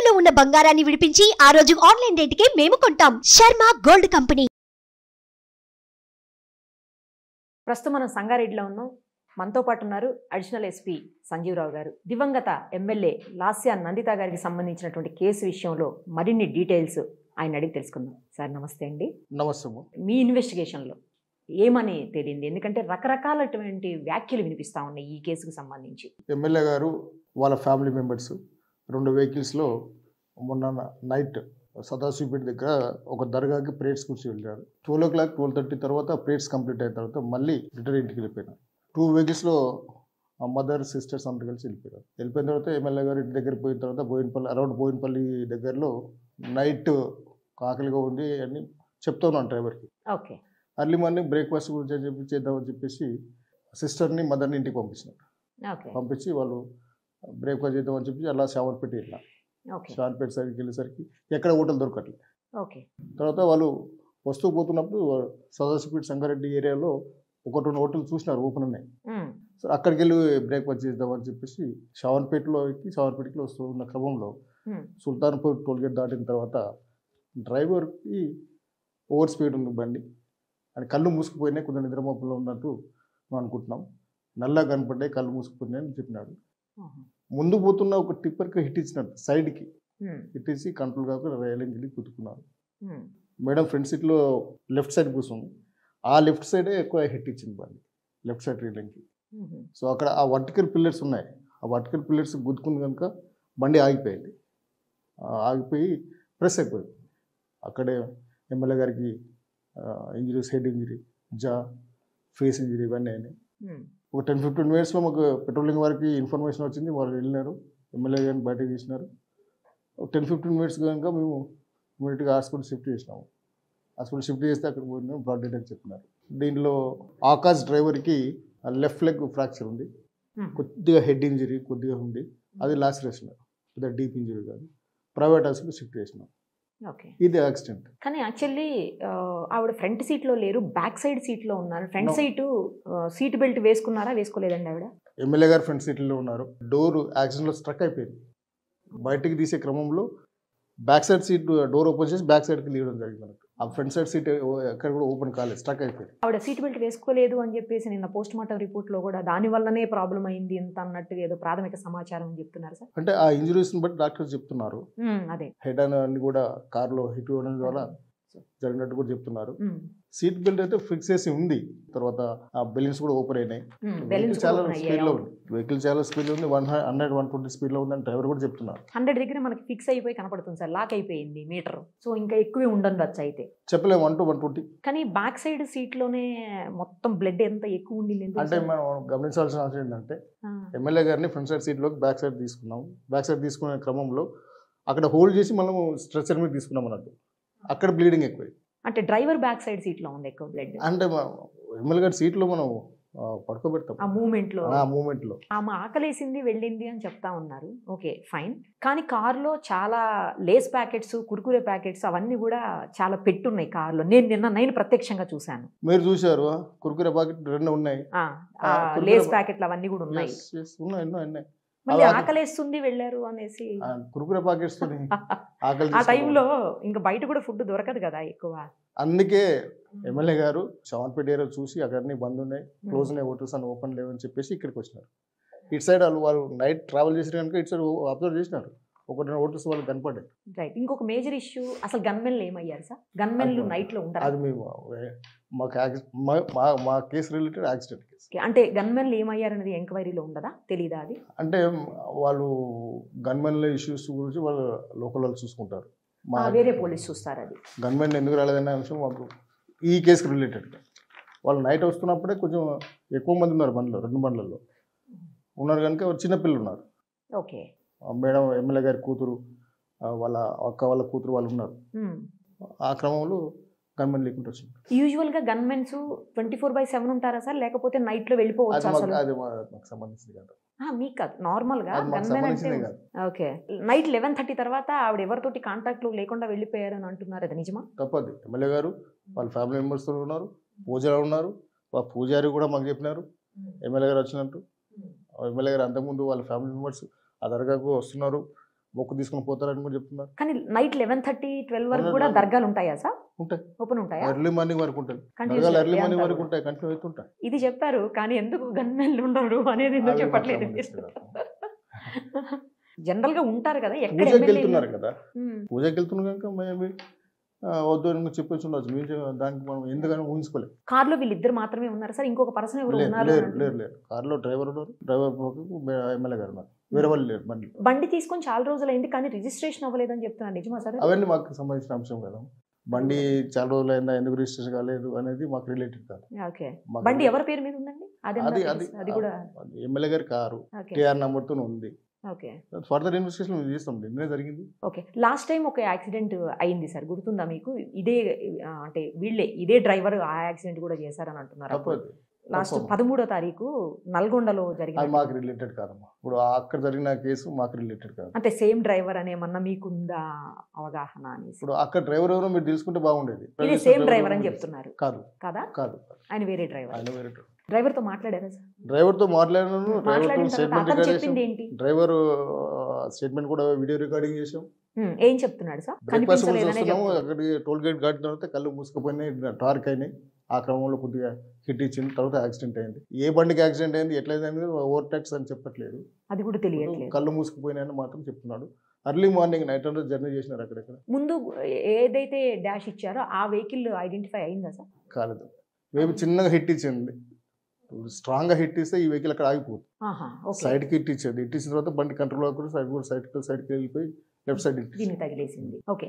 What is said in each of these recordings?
తాకట్టులో ఉన్న బంగారాన్ని విడిపించి ఆ రోజు ఆన్లైన్ రేటుకే మేము కొంటాం. Sharma gold company. ప్రస్తుతం మనం సంగారెడ్డిలో ఉన్నాం. మనతో పాటు ఉన్నారు అడిషనల్ ఎస్పీ సంజీవరావు గారు. దివంగత ఎమ్మెల్యే లాస్యా నందిత గారికి సంబంధించినటువంటి కేసు విషయంలో మరిన్ని డీటెయిల్స్ ఆయన అడిగి తెలుసుకుందాం. సార్ నమస్తే అండి. నమస్తే. మీ ఇన్వెస్టిగేషన్లో ఏమని తెలియంది? ఎందుకంటే రకరకాలటువంటి వ్యాఖ్యలు వినిపిస్తూ ఉన్నాయి ఈ కేసుకు సంబంధించి. ఎమ్మెల్యే గారు వాళ్ళ ఫ్యామిలీ మెంబర్స్ 2 వెహికల్స్లో మొన్న నైట్ సదాశివపేట దగ్గర ఒక దర్గాకి ప్రేయర్స్ కూర్చి వెళ్ళారు. 12 o'clock 12:30 తర్వాత ప్రేయర్స్ కంప్లీట్ అయిన తర్వాత మళ్ళీ రిటర్న్ ఇంటికి వెళ్ళిపోయినారు. 2 వెహికల్స్లో మదర్ సిస్టర్స్ అందరు కలిసి వెళ్ళిపోయారు. వెళ్ళిపోయిన తర్వాత ఎమ్మెల్యే గారు ఇంటి దగ్గర పోయిన తర్వాత అరౌండ్ బోయినపల్లి దగ్గరలో నైట్ ఆకలిగా ఉంది అని చెప్తా ఉన్నాను డ్రైవర్కి. ఓకే. అర్లీ మార్నింగ్ బ్రేక్ఫాస్ట్ గురించి చేద్దామని చెప్పేసి సిస్టర్ని మదర్ని ఇంటికి పంపించినారు. పంపించి వాళ్ళు బ్రేక్ఫాస్ట్ చేద్దామని చెప్పి అలా షావర్పేట వెళ్ళినారు. షావర్పేట సైడ్కి వెళ్ళేసరికి ఎక్కడ హోటల్ దొరకట్లేదు. తర్వాత వాళ్ళు వస్తూ పోతున్నప్పుడు సదాశివపేట సంగారెడ్డి ఏరియాలో 1-2 హోటల్ చూసినారు, ఓపెన్ ఉన్నాయి. సో అక్కడికి వెళ్ళి బ్రేక్ఫాస్ట్ చేద్దామని చెప్పేసి షావర్పేటకి వస్తూ ఉన్న క్రమంలో సుల్తాన్పూర్ టోల్గేట్ దాటిన తర్వాత డ్రైవర్కి ఓవర్ స్పీడ్ ఉంది బండి అని కళ్ళు మూసుకుపోయినాయి, కొంచెం నిద్రమోపులో ఉన్నట్టు మనం అనుకుంటున్నాం. నల్లా కనపడ్డాయి, కళ్ళు మూసుకుపోయినాయి అని చెప్పినాడు. ముందు పోతున్న ఒక టిప్పర్కి హిట్ ఇచ్చినట్టు సైడ్కి హిట్ ఇచ్చి కంట్రోల్ కాకుండా రైలింగ్ వెళ్ళి కుతుకున్నారు. మేడం ఫ్రంట్ సీట్లో లెఫ్ట్ సైడ్ కూర్చుంది, ఆ లెఫ్ట్ సైడే ఎక్కువ హిట్ ఇచ్చింది బండి, లెఫ్ట్ సైడ్ రైలింగ్కి. సో అక్కడ ఆ వర్టికల్ పిల్లర్స్ ఉన్నాయి, ఆ వర్టికల్ పిల్లర్స్ గుద్దుకుంది కనుక బండి ఆగిపోయింది. ఆగిపోయి ప్రెస్ అయిపోయింది. అక్కడే ఎమ్మెల్యే గారికి injuries, head injury, face injury ఇవన్నీ అయినాయి. ఒక 10-15 minutesలో మాకు పెట్రోలింగ్ వారికి ఇన్ఫర్మేషన్ వచ్చింది, వాళ్ళు వెళ్ళినారు, ఎమ్మెల్యే గారిని బయటకు తీసినారు. 10-15 minutes కనుక మేము ఇమీడియట్గా హాస్పిటల్ షిఫ్ట్ చేసినాము. హాస్పిటల్ షిఫ్ట్ చేస్తే అక్కడ పోయినా బ్లడ్ డెడ్ అని చెప్పినారు. దీనిలో ఆకాష్ డ్రైవర్కి లెఫ్ట్ లెగ్ ఫ్రాక్చర్ ఉంది, కొద్దిగా హెడ్ ఇంజరీ కొద్దిగా ఉంది, అది లాస్ట్ రెస్ట్, కొద్దిగా డీప్ ఇంజరీ కాదు. ప్రైవేట్ హాస్పిటల్ షిఫ్ట్ చేసినాం. ఇది యాక్సిడెంట్. కానీ యాక్చువల్లీ ఆవిడ ఫ్రంట్ సీట్లో లేరు, బ్యాక్ సైడ్ సీట్లో ఉన్నారు. ఫ్రంట్ సీట్ బెల్ట్ వేసుకున్నారా, వేసుకోలేదండి ఆవిడ? ఎమ్మెల్యే గారు ఫ్రంట్ సీట్లో ఉన్నారు. డోర్ యాక్సిడెంట్లో స్ట్రక్ అయిపోయింది. బయటికి తీసే క్రమంలో back side seat door open చేసి బ్యాక్ సైడ్కి తీయడం జరిగింది. మనకు ఆ ఫ్రంట్ సైడ్ సీట్ ఎక్కడ కూడా ఓపెన్ కాలేదు, స్ట్రక్ అయిపోయింది. ఆవిడ సీట్ బెల్ట్ వేసుకోలేదు అని చెప్పేసి నిన్న పోస్ట్ మార్టం రిపోర్ట్లో కూడా దాని వల్లనే ప్రాబ్లం అయింది ఇంత అన్నట్టుగా ఏదో ప్రాథమిక సమాచారం అని చెప్తున్నారు సార్. అంటే ఆ ఇంజరీస్ని బట్టి డాక్టర్స్ చెప్తున్నారు. అదే హెడ్ అన్ని కూడా కార్లో హిట్ ఇవ్వడం ద్వారా జరిగినట్టు కూడా చెప్తున్నారు. సీట్ బెల్ట్ అయితే ఫిక్స్ చేసి ఉంది. తర్వాత ఆ బెలూన్స్ కూడా ఓపెన్ అయినాయి. చాలా స్పీడ్లో ఉంది, వెహికల్ చాలా స్పీడ్లో ఉంది, 100-120 స్పీడ్లో ఉందని డ్రైవర్ కూడా చెప్తున్నారు. 100 దగ్గర మనకి ఫిక్స్ అయిపోయి కనపడుతుంది సార్, లాక్ అయిపోయింది మీటర్. సో ఇంకా ఎక్కువే ఉండొచ్చు అయితే, చెప్పలేము 100-120. కానీ బ్యాక్ సైడ్ సీట్లోనే మొత్తం బ్లడ్ ఎంత ఎక్కువ ఉండింది అంటే మనం గమనించాల్సిన అవసరం ఏంటంటే ఎమ్మెల్యే గారిని ఫ్రంట్ సైడ్ సీట్లోకి బ్యాక్ సైడ్ తీసుకున్నాము. బ్యాక్ సైడ్ తీసుకునే క్రమంలో అక్కడ హోల్డ్ చేసి మనం స్ట్రెచర్ మీద తీసుకున్నాం అన్నట్టు, అక్కడ బ్లీడింగ్ ఎక్కువ. అంటే డ్రైవర్ బ్యాక్ సైడ్ సీట్లో ఉంది ఎక్కువ బ్లడ్. అంటే ఎమ్మెల్యే గారి సీట్లో మనం పడుకోబెడతాం ఆ మూమెంట్లో. ఆమె ఆకలేసింది వెళ్ళింది అని చెప్తా ఉన్నారు. Okay fine. కానీ కార్లో చాలా లేస్ ప్యాకెట్స్, కుర్కురే ప్యాకెట్స్ అవన్నీ కూడా చాలా పెట్టున్నాయి కార్లో. నేను ప్రత్యక్షంగా చూశాను. మీరు చూసారు? కుర్కురే ప్యాకెట్ 2 ఉన్నాయి, లేస్ ప్యాకెట్లు అవన్నీ కూడా ఉన్నాయి. మళ్ళీ ఆకలేస్తుంది వెళ్ళారు అనేసి కుర్కురే ప్యాకెట్స్ ఆ టైంలో ఇంకా బయట కూడా ఫుడ్ దొరకదు కదా ఎక్కువ. అందుకే ఎమ్మెల్యే గారు షావర్పేట ఏరియా చూసి అక్కడన్నీ బంద్ ఉన్నాయి, క్లోజ్ ఉన్నాయి, హోటల్స్ అని ఓపెన్ లేవని చెప్పేసి ఇక్కడికి వచ్చినారు. ఇటు సైడ్ వాళ్ళు నైట్ ట్రావెల్ చేసిన కనుక ఇటు సైడ్ అబ్జర్వ్ చేసినారు, 1-2 హోటల్స్ వాళ్ళు కనపడ్డాయి. రైట్. ఇంకొక మేజర్ ఇష్యూ, అసలు గన్మెన్లు ఏమయ్యారు సార్? గన్మెన్లు నైట్లో ఉంటారు? అది మేము మా కేసు రిలేటెడ్ యాక్సిడెంట్ కేసు. అంటే గన్మెన్లు ఏమయ్యారనేది ఎంక్వైరీలో ఉండదా, తెలీదా? అది అంటే వాళ్ళు గన్మెన్ల ఇష్యూస్ గురించి వాళ్ళు లోకల్ వాళ్ళు చూసుకుంటారు, వేరే పోలీస్ చూస్తారు. అది గన్మెన్ ఎందుకు రాలేదనే అంశం మాకు ఈ కేసుకు రిలేటెడ్గా. వాళ్ళు నైట్ వస్తున్నప్పుడే కొంచెం ఎక్కువ మంది ఉన్నారు బండ్లో, 2 బండ్లలో ఉన్నారు కనుక చిన్నపిల్లలు ఉన్నారు. ఓకే. మేడం ఎమ్మెల్యే గారి కూతురు, వాళ్ళ అక్క వాళ్ళ కూతురు వాళ్ళు ఉన్నారు. ఆ క్రమంలో గన్మెన్ లేకుండా వచ్చింది. యూజువల్గా గన్మెన్స్ 24/7 ఉంటారా సార్, లేకపోతే నైట్లో వెళ్ళిపోవచ్చు? అది మాకు సంబంధించింది కాదు. మీకు కాదు, నార్మల్గా గన్మెన్ అంటే. ఓకే. నైట్ 11:30 తర్వాత ఆవిడ ఎవరితోటి కాంటాక్ట్లో లేకుండా వెళ్ళిపోయారు అని అంటున్నారు, అది నిజమా? తప్పది. ఎమ్మెల్యే గారు వాళ్ళ ఫ్యామిలీ మెంబర్స్తో ఉన్నారు, పూజారి ఉన్నారు, పూజారి కూడా మాకు చెప్పినారు ఎమ్మెల్యే గారు వచ్చినట్టు. ఎమ్మెల్యే గారు అంతకుముందు వాళ్ళ ఫ్యామిలీ మెంబర్స్ ఆ దర్గాకు వస్తున్నారు, మొక్కు తీసుకొని పోతారని కూడా చెప్తున్నారు. కానీ నైట్ 11:30, 12 వరకు కూడా దర్గాలు ఉంటాయా సార్? ఉంటాయి, ఓపెన్ ఉంటాయా? ఎర్లీ మార్నింగ్ వరకు ఉంటాయి, దర్గాలు ఎర్లీ మార్నింగ్ వరకు ఉంటాయి, కంటిన్యూ అవుతుంటాయి. ఇది చెప్పారు కానీ ఎందుకు గన్మెన్లు ఉండరు అనేది ఎందుకు చెప్పట్లేదు? జనరల్ గా ఉంటారు కదా, ఎక్కడ పూజకి వెళ్తున్నారు కదా, పూజకి వెళ్తున్నారు కనుక మేబీ వద్దు అని చెప్పేసి ఉండొచ్చు. మేము దానికి మనం ఎందుకని ఊహించుకోలేదు. కార్లో వీళ్ళిద్దరు మాత్రమే ఉన్నారు సార్, ఇంకొక పర్సన్ ఎవరు ఉన్నారు? లేరు, కార్లో డ్రైవర్ ఉన్నారు, డ్రైవర్ ఎమ్మెల్యే గారు ఉన్నారు, వేరే వాళ్ళు లేరు. బండి తీసుకొని చాలా రోజులైంది కానీ రిజిస్ట్రేషన్ అవ్వలేదని చెప్తున్నారు, నిజమా సార్? అవన్నీ మాకు సంబంధించిన అంశం కదా. బండి చాలా రోజులు అయిందా, ఎందుకు రిజిస్ట్రేషన్ కాలేదు అనేది మాకు రిలేటెడ్ కాదు. ఓకే, బండి ఎవరి పేరు మీద ఉందండి? అది కూడా ఎమ్మెల్యే గారి కారు టీఆర్ నంబర్ తో ఉంది. ఓకే, ఫర్దర్ ఇన్వెస్టిగేషన్ చేస్తాం, నిన్నే జరిగింది. ఓకే, లాస్ట్ టైం ఒక యాక్సిడెంట్ అయింది సార్, గుర్తుందా మీకు? ఇదే అంటే ఇదే డ్రైవర్ ఆ యాక్సిడెంట్ కూడా చేశారని అంటున్నారు. లాస్ట్ 13వ తారీఖు నల్గొండలో జరిగింది. మాకు రిలేటెడ్ కాదమ్మా, ఇప్పుడు అక్కడ జరిగిన కేసు మాకు రిలేటెడ్ కాదు. అంటే సేమ్ డ్రైవర్ అనేమన్నా మీకుందా అవగాహన అని? ఇప్పుడు అక్కడ డ్రైవర్ ఎవరో మీరు తెలుసుకుంటే బాగుండేది. ఇది సేమ్ డ్రైవర్ అని చెప్తున్నారు. కాదు కాదా? కాదు, ఆయన వేరే డ్రైవర్. డ్రైవర్ తో మాట్లాడారా సార్? డ్రైవర్ తో మాట్లాడాను, డ్రైవర్ స్టేట్మెంట్ కూడా వీడియో రికార్డింగ్ చేసాం. ఏం చెప్తున్నాడు సార్? అక్కడికి టోల్ గేట్ దాటిన తర్వాత కళ్ళు మూసుకుపోయినాయి, టార్క్ అయినాయి. ఆ క్రమంలో కొద్దిగా హిట్ ఇచ్చిన తర్వాత యాక్సిడెంట్ అయింది. ఏ బండికి యాక్సిడెంట్ అయింది, ఎట్లయింది, ఓవర్ టాక్స్ అని చెప్పట్లేదు, అది కూడా తెలియట్లేదు. కళ్ళు మూసుకుపోయినాయని మాత్రం చెప్తున్నాడు. అర్లీ మార్నింగ్ నైట్ అంతా జర్నీ చేసినారు. అక్కడెక్కడ ముందు ఏదైతే డాష్ ఇచ్చారో ఆ వెహికల్ ఐడెంటిఫై అయిందా సార్? కాలేదు, మేబీ చిన్నగా హిట్ ఇచ్చింది. స్ట్రాంగ్ గా హిట్ ఇస్తే ఈ వెహికల్ అక్కడ ఆగిపోతుంది. సైడ్ కి హిట్ ఇచ్చేది, హిట్ ఇచ్చిన తర్వాత బండి కంట్రోల్ అవ్వకుండా సైడ్ కి వెళ్ళిపోయి లెఫ్ట్ సైడ్ దీన్ని తగిలేసింది. ఓకే,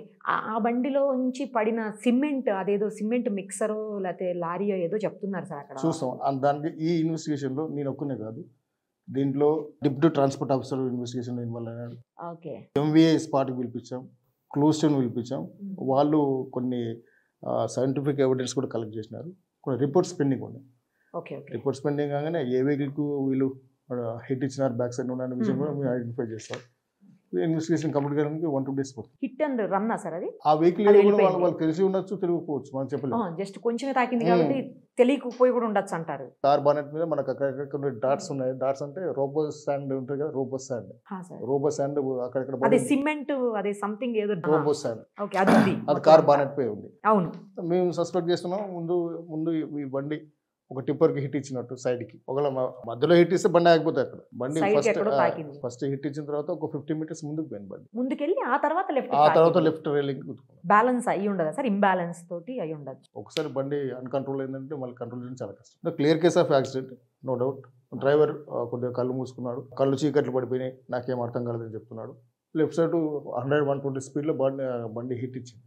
ఆ బండిలో నుంచి పడిన సిమెంట్, అదేదో సిమెంట్ మిక్సరో లేకపోతే లారీయో ఏదో చెప్తున్నారు సార్ అక్కడ. చూస్తాం దానికి. ఈ ఇన్వెస్టిగేషన్ లో నేను ఒక్కనే కాదు, దీంట్లో deputy transport officer investigation involve అయినాడు. ఓకే, ఎంవీఏ స్పాట్కి పిలిపించాం, క్లోజ్ టౌన్ పిలిపించాం. వాళ్ళు కొన్ని సైంటిఫిక్ ఎవిడెన్స్ కూడా కలెక్ట్ చేసినారు, కొన్ని రిపోర్ట్స్ పెండింగ్ ఉన్నాయి. రిపోర్ట్స్ పెండింగ్ కాగానే ఏ వెహికల్కు వీళ్ళు హిట్ ఇచ్చినారు, బ్యాక్ సైడ్ ఉన్న విషయం కూడా మేము ఐడెంటిఫై చేస్తాం. ఇన్వెస్టిగేషన్ కంప్లీట్ చేయడానికి 1-2 days పడుతుంది. హిట్ అండ్ రన్ సార్ అది? ఆ వెహికల్ వాళ్ళు తెలిసి ఉండొచ్చు, తెలియకపోవచ్చు, మనం చెప్పలేదు. జస్ట్ కొంచెమే తాకింది కాబట్టి తెలియకపోయి కూడా ఉండొచ్చు అంటారు. కార్ బానెట్ మీద మనకు అక్కడెక్కడ డాట్స్ ఉన్నాయి. డాట్స్ అంటే రోబోస్ శాండ్ ఉంటుంది కదా, రోబోస్ శాండ్ అక్కడెక్కడ అదే సిమెంట్, అదే సంథింగ్ ఏదో రోబోస్ శాండ్. ఓకే, అది కార్ బానెట్ పై ఉంది. అవును, మేము సస్పెక్ట్ చేస్తున్నాం. ముందు ఈ బండి ఒక టిప్పర్ కి హిట్ ఇచ్చినట్టు సైడ్ కి, ఒకవేళ మధ్యలో హిట్ ఇస్తే బండి ఆగిపోతుంది. అక్కడ బండి ఫస్ట్ హిట్ ఇచ్చిన తర్వాత ఒక 50 meters ముందుకు పోయింది బండి, ముందుకెళ్ళి ఆ తర్వాత లెఫ్ట్ రైలింగ్ బ్యాలెన్స్ అయ్యి ఉండదా సార్? ఇంబ్యాలెన్స్ తోటి అయ్యి ఉండదు. ఒకసారి బండి అన్కంట్రోల్ అయిందంటే మళ్ళీ కంట్రోల్ చేయడం చాలా కష్టం. Clear case of accident, no doubt. Driver కొద్దిగా కళ్ళు మూసుకున్నాడు, కళ్ళు చీకట్లు పడిపోయినాయి, నాకేం అర్థం కాలేదని చెప్తున్నాడు. లెఫ్ట్ సైడ్ 100-120 స్పీడ్లో బండి హిట్ ఇచ్చింది.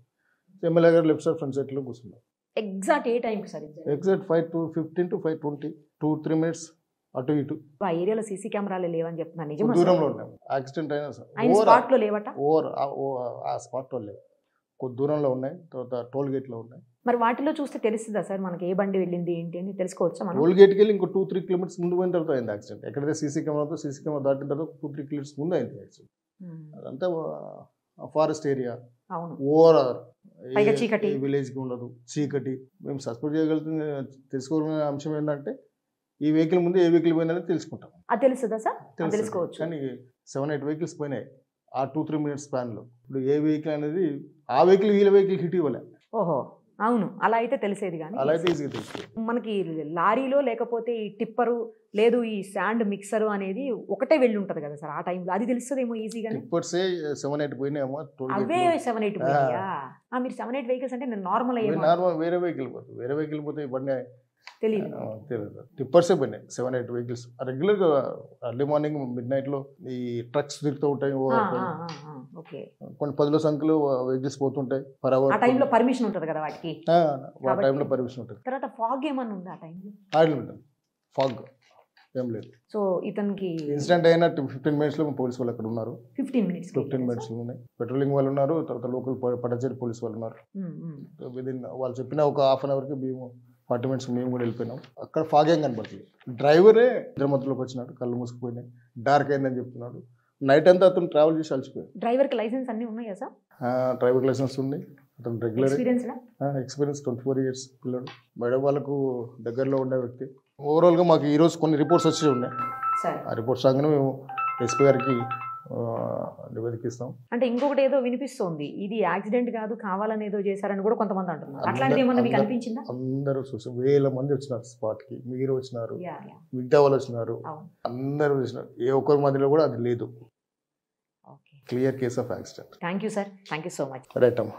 ఎమ్మెల్యే గారు లెఫ్ట్ సైడ్ ఫ్రంట్ సైడ్లో కూర్చున్నారు. ఎగ్జాక్ట్ ఏ టైంకి సార్? ఎగ్జాక్ట్ 5:15 to 5:20, 2-3 minutes అటు ఇటు. ఆ ఏరియాలో సీసీ కెమెరాలు లేవని చెప్తున్నాను, నిజమా? దూరంలో ఉన్నాయి. యాక్సిడెంట్ అయినా సార్ స్పాట్ లో లేవట? ఆ స్పాట్ లో లేవు, కొద్ది దూరంలో ఉన్నాయి. తర్వాత టోల్ గేట్ లో ఉన్నాయి. మరి వాటిలో చూస్తే తెలుస్తుందా సార్ మనకి ఏ బండి వెళ్ళింది ఏంటి అని తెలుసుకోవచ్చా మనం? టోల్ గేట్కి వెళ్ళి ఇంకో 2-3 kilometers ముందు పోయిన తర్వాత అయింది యాక్సిడెంట్. ఎక్కడైతే సీసీ కెమెరా దాటిన తర్వాత 2-3 kilometers ముందు అయింది యాక్సిడెంట్. అదంతా ఫారెస్ట్ ఏరియా, ఓవరాల్ విలేజ్కి ఉండదు, చీకటి. మేము సస్పెక్ట్ చేయగలుగుతుంది, తెలుసుకోవాల్సిన అంశం ఏంటంటే ఈ వెహికల్ ముందు ఏ వెహికల్ పోయిందని తెలుసుకుంటాం. అది తెలుస్తుందా సార్? తెలుసుకోవచ్చు. కానీ 7-8 vehicles పోయినాయి ఆ 2-3 minutes స్పాన్లో. ఇప్పుడు ఏ వెహికల్ అనేది ఆ వెహికల్ వీళ్ళ వెహికల్ హిట్ ఇవ్వలే. ఓహో, అవును, అలా అయితే తెలిసేది. కానీ అలా అయితే ఈజీగా తెలుస్తుంది మనకి. లారీలో లేకపోతే ఈ టిప్పరు లేదు, ఈ శాండ్ మిక్సరు అనేది ఒకటే వెళ్ళి ఉంటుంది కదా సార్ ఆ టైంలో, అది తెలుస్తుందేమో ఈజీగా. టిప్పర్సే 7-8 పోయినాయేమో, అవే 7-8 పోయినాయా? మీరు 7-8 vehicles అంటే నేను నార్మల్ వేరే వెహికల్ పోతుంది, వేరే వెహికల్ పోతే ఇవన్నీ తెలియదు. టిప్పర్సే పోయినాయి 7-8 vehicles. రెగ్యులర్గా ఎర్లీ మార్నింగ్ మిడ్నైట్లో ఈ ట్రక్స్ తిరుగుతూ ఉంటాయి, కొన్ని 10 సంఖ్యలో వెహికల్స్ పోతుంటాయి పర్ అవర్. ఆ టైంలో పర్మిషన్ ఉంటుంది కదా వాటికి, ఆ టైంలో పర్మిషన్ ఉంటుంది. తర్వాత ఫాగ్ ఏమన్నా ఉంది ఆ టైంలో? ఉంటుంది, ఫాగ్ ఏం లేదు. సో ఇతనికి ఇన్సిడెంట్ అయిన 15 minutes లో పోలీసు వాళ్ళు అక్కడ ఉన్నారు. 15 minutes ఉన్నాయి. పెట్రోలింగ్ వాళ్ళు ఉన్నారు, తర్వాత లోకల్ పటచేరి పోలీసు వాళ్ళు ఉన్నారు. విదిన్ వాళ్ళు చెప్పిన ఒక 1/2 hour కి మేము 40 minutes మేము కూడా వెళ్ళిపోయినాం. అక్కడ ఫాగ్ ఏం కనపడుతుంది. డ్రైవరే ఇద్దరు మధ్యలోకి వచ్చినాడు, కళ్ళు మూసుకుపోయినాయి, డార్క్ అయిందని చెప్తున్నాడు. నైట్ అంతా అతను ట్రావెల్ చేసి అలసిపోయాడు. డ్రైవర్కి లైసెన్స్ అన్ని ఉన్నాయా సార్? డ్రైవర్ లైసెన్స్ ఉంది. అతను రెగ్యులర్ ఎక్స్పీరియన్స్ 24 years పిల్లడు. మేడం వాళ్ళకు దగ్గరలో ఉండే వ్యక్తి. ఓవరాల్గా మాకు ఈరోజు కొన్ని రిపోర్ట్స్ వచ్చి ఉన్నాయి. ఆ రిపోర్ట్స్ రాగానే మేము ఎస్పీ గారికి వెతికిస్తాం. అంటే ఇంకొకటి ఏదో వినిపిస్తోంది, ఇది యాక్సిడెంట్ కాదు కావాలని ఏదో చేశారని కూడా కొంతమంది అంటున్నారు. అట్లాంటిది ఏమన్నా మీకు అనిపించిందా? అందరూ చూసాం, వేల మంది వచ్చినారు స్పాట్కి. మీరు వచ్చినారు, మిగతా వాళ్ళు వచ్చినారు, అందరూ వచ్చినారు. ఏ ఒక్కరి మధ్యలో కూడా అది లేదు. Clear case of accident. Thank you sir, thank you so much. Right అమ్మా.